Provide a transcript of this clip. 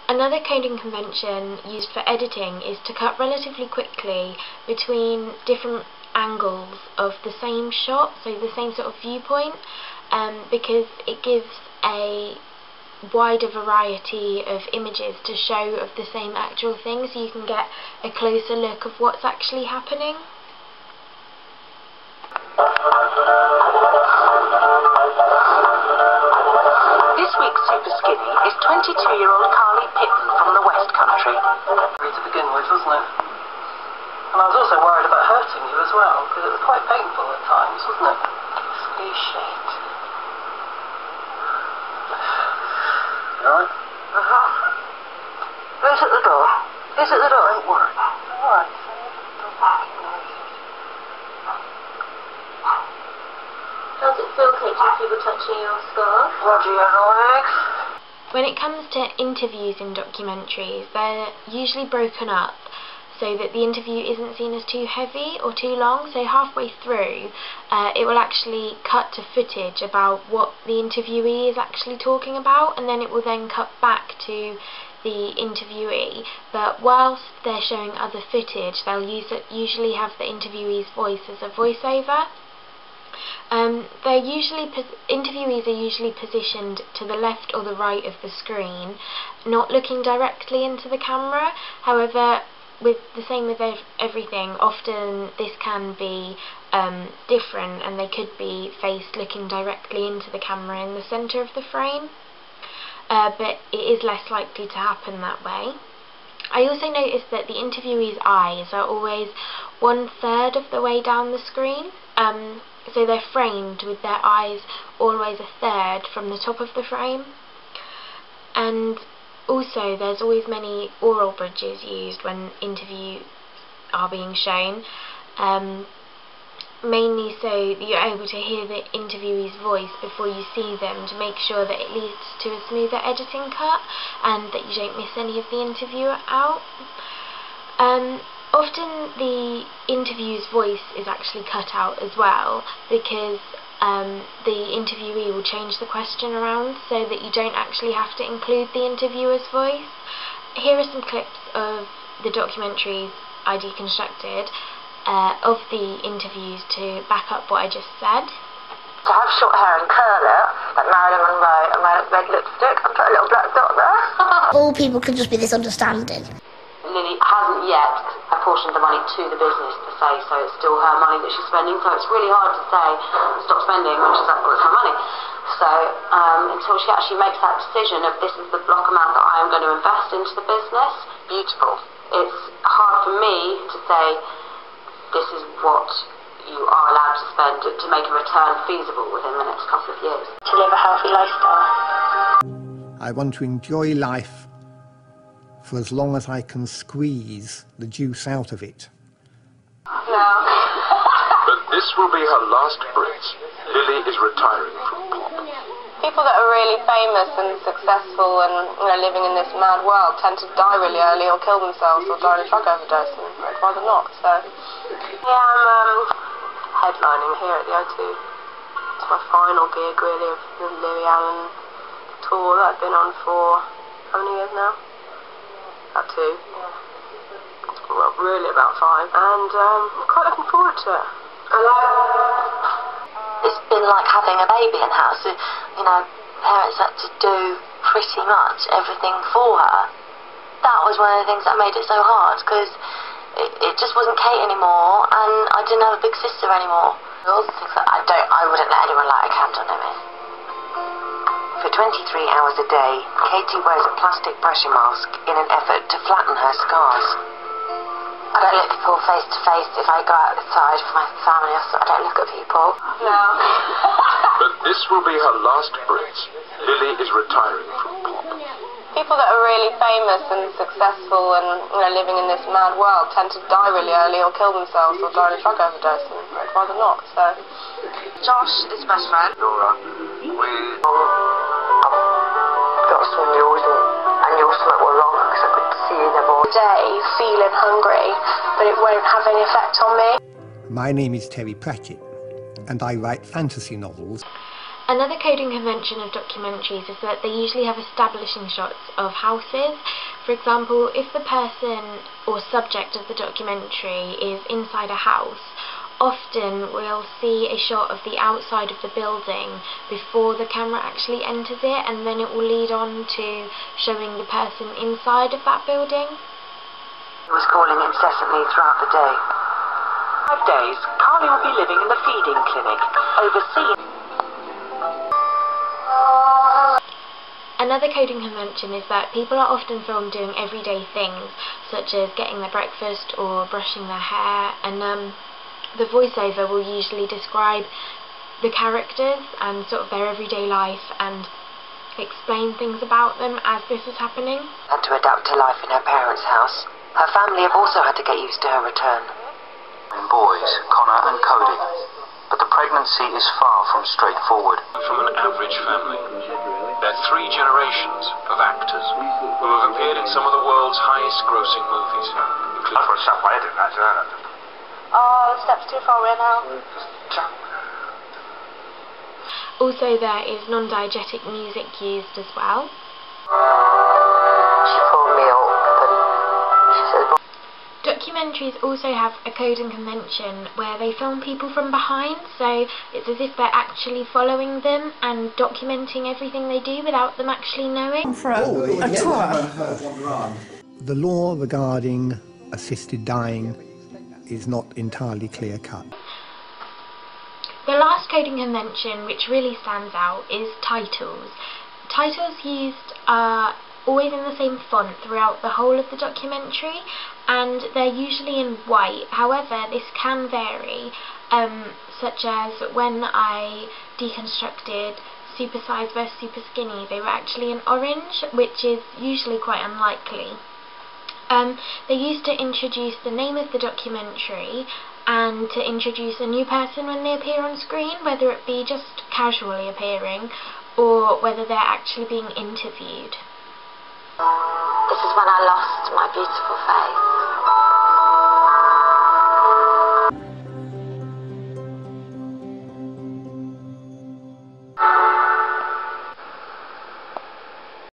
Another coding convention used for editing is to cut relatively quickly between different angles of the same shot, so the same sort of viewpoint, because it gives a wider variety of images to show of the same actual thing, so you can get a closer look of what's actually happening. This week's Super Skinny is 22-year-old Carly Pitton from the West Country. To begin with, wasn't it? And I was also worried about hurting you as well, because it was quite painful at times, wasn't it? You shit. You alright? Who's at the door? Who's at the door? Don't worry. Alright. Does it feel catching people touching your scarf? Bloody annoying. When it comes to interviews in documentaries, they're usually broken up so that the interview isn't seen as too heavy or too long, so halfway through it will actually cut to footage about what the interviewee is actually talking about, and then it will then cut back to the interviewee, but whilst they're showing other footage they'll usually have the interviewee's voice as a voiceover. Interviewees are usually positioned to the left or the right of the screen, not looking directly into the camera. However, with everything, often this can be different, and they could be faced looking directly into the camera in the centre of the frame, but it is less likely to happen that way. I also noticed that the interviewee's eyes are always 1/3 of the way down the screen, so they're framed with their eyes always 1/3 from the top of the frame. And also there's always many oral bridges used when interviews are being shown, mainly so that you're able to hear the interviewee's voice before you see them, to make sure that it leads to a smoother editing cut and that you don't miss any of the interview out. Often the interview's voice is actually cut out as well, because the interviewee will change the question around so that you don't actually have to include the interviewer's voice. Here are some clips of the documentaries I deconstructed of the interviews to back up what I just said. To have short hair and curl it, like Marilyn Monroe, and wear red lipstick and put a little black dot there. All people can just be this understanding. Lily hasn't yet apportioned the money to the business per se, so it's still her money that she's spending, so it's really hard to say stop spending when she's like, well, it's her money. So until she actually makes that decision of this is the block amount that I am going to invest into the business, beautiful. It's hard for me to say this is what you are allowed to spend to make a return feasible within the next couple of years. To live a healthy lifestyle. I want to enjoy life for as long as I can squeeze the juice out of it. No. But this will be her last Brit. Lily is retiring from pop. People that are really famous and successful and living in this mad world tend to die really early or kill themselves or die of a drug overdose, and I'd rather not. So yeah, I'm headlining here at the O2. It's my final gig really of the Lily Allen tour that I've been on for how many years now? About 2. Well, really about 5, and I'm quite looking forward to it. It's been like having a baby in the house. You know, parents had to do pretty much everything for her. That was one of the things that made it so hard, because it just wasn't Kate anymore, and I didn't have a big sister anymore. All the things that I wouldn't let anyone light a candle near me. For 23 hours a day, Katie wears a plastic pressure mask in an effort to flatten her scars. I don't look people face to face. If I go outside with my family, I don't look at people. No. But this will be her last Brit. Lily is retiring from pop. People that are really famous and successful and living in this mad world tend to die really early or kill themselves or die of a drug overdose, and I'd rather not. So Josh is best friend. Laura, we... got some yours and your sweat were wrong because I could see them all day feeling hungry, but it won't have any effect on me. My name is Terry Pratchett, and I write fantasy novels. Another coding convention of documentaries is that they usually have establishing shots of houses. For example, if the person or subject of the documentary is inside a house, often we'll see a shot of the outside of the building before the camera actually enters it, and then it will lead on to showing the person inside of that building. He was calling incessantly throughout the day. 5 days, Carly will be living in the feeding clinic, overseeing... Another coding convention is that people are often filmed doing everyday things, such as getting their breakfast or brushing their hair, and the voiceover will usually describe the characters and sort of their everyday life and explain things about them as this is happening. Had to adapt to life in her parents' house. Her family have also had to get used to her return. Boys, Connor and Cody. But the pregnancy is far from straightforward. From an average family. They're 3 generations of actors who have appeared in some of the world's highest grossing movies. Oh, steps too far in now. Also, there is non-diegetic music used as well. She pulled me up and she said... Documentaries also have a coding convention where they film people from behind, so it's as if they're actually following them and documenting everything they do without them actually knowing. The law regarding assisted dying is not entirely clear-cut. The last coding convention which really stands out is titles. Titles used are always in the same font throughout the whole of the documentary, and they're usually in white. However, this can vary, such as when I deconstructed Super Size vs Super Skinny, they were actually in orange, which is usually quite unlikely. They used to introduce the name of the documentary and to introduce a new person when they appear on screen, whether it be just casually appearing or whether they're actually being interviewed. This is when I lost my beautiful face.